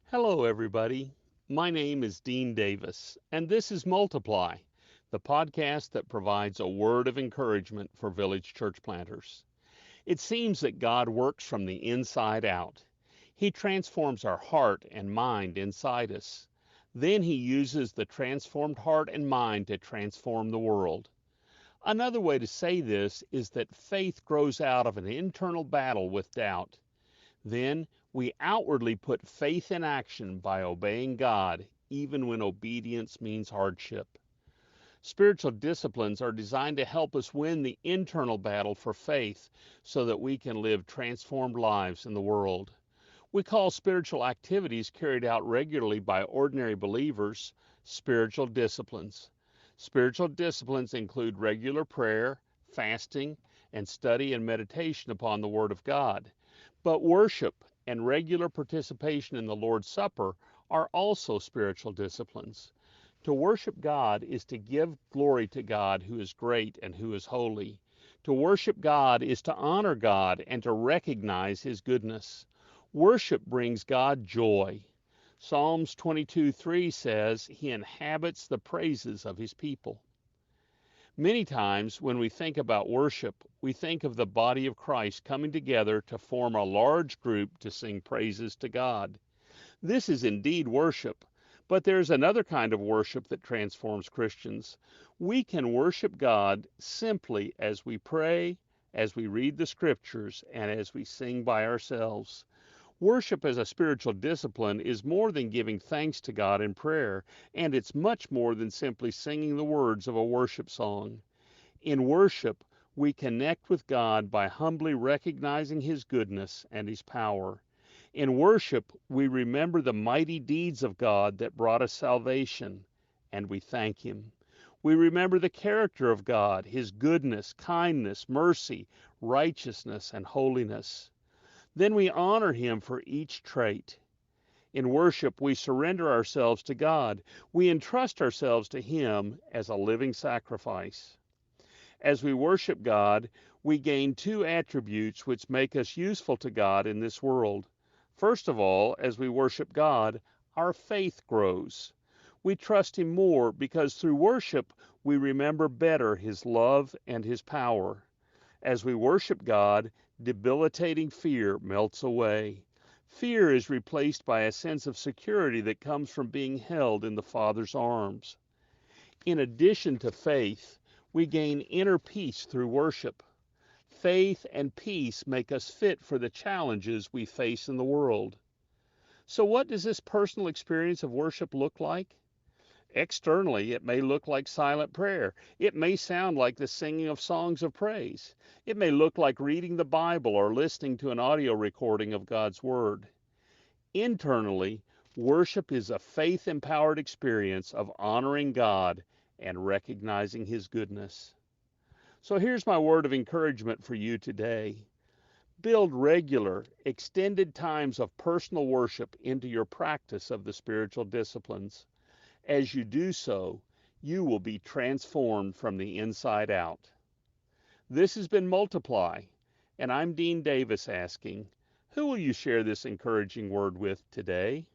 Hello, everybody. My name is Dean Davis, and this is Multiply, the podcast that provides a word of encouragement for village church planters. It seems that God works from the inside out. He transforms our heart and mind inside us. Then He uses the transformed heart and mind to transform the world. Another way to say this is that faith grows out of an internal battle with doubt. Then we outwardly put faith in action by obeying God, even when obedience means hardship. Spiritual disciplines are designed to help us win the internal battle for faith so that we can live transformed lives in the world. We call spiritual activities carried out regularly by ordinary believers spiritual disciplines. Spiritual disciplines include regular prayer, fasting, and study and meditation upon the Word of God. But worship and regular participation in the Lord's Supper are also spiritual disciplines. To worship God is to give glory to God who is great and who is holy. To worship God is to honor God and to recognize His goodness. Worship brings God joy. Psalms 22:3 says, He inhabits the praises of His people. Many times when we think about worship, we think of the body of Christ coming together to form a large group to sing praises to God. This is indeed worship, but there's another kind of worship that transforms Christians. We can worship God simply as we pray, as we read the scriptures, and as we sing by ourselves. Worship as a spiritual discipline is more than giving thanks to God in prayer, and it's much more than simply singing the words of a worship song. In worship, we connect with God by humbly recognizing His goodness and His power. In worship, we remember the mighty deeds of God that brought us salvation, and we thank Him. We remember the character of God, His goodness, kindness, mercy, righteousness, and holiness. Then we honor Him for each trait. In worship, we surrender ourselves to God. We entrust ourselves to Him as a living sacrifice. As we worship God, we gain two attributes which make us useful to God in this world. First of all, as we worship God, our faith grows. We trust Him more because through worship we remember better His love and His power. As we worship God, debilitating fear melts away. Fear is replaced by a sense of security that comes from being held in the Father's arms. In addition to faith, we gain inner peace through worship. Faith and peace make us fit for the challenges we face in the world. So, what does this personal experience of worship look like? Externally, it may look like silent prayer. It may sound like the singing of songs of praise. It may look like reading the Bible or listening to an audio recording of God's Word. Internally, worship is a faith empowered experience of honoring God and recognizing His goodness. So here's my word of encouragement for you today. Build regular, extended times of personal worship into your practice of the spiritual disciplines. As you do so, you will be transformed from the inside out. This has been Multiply, and I'm Dean Davis asking, who will you share this encouraging word with today?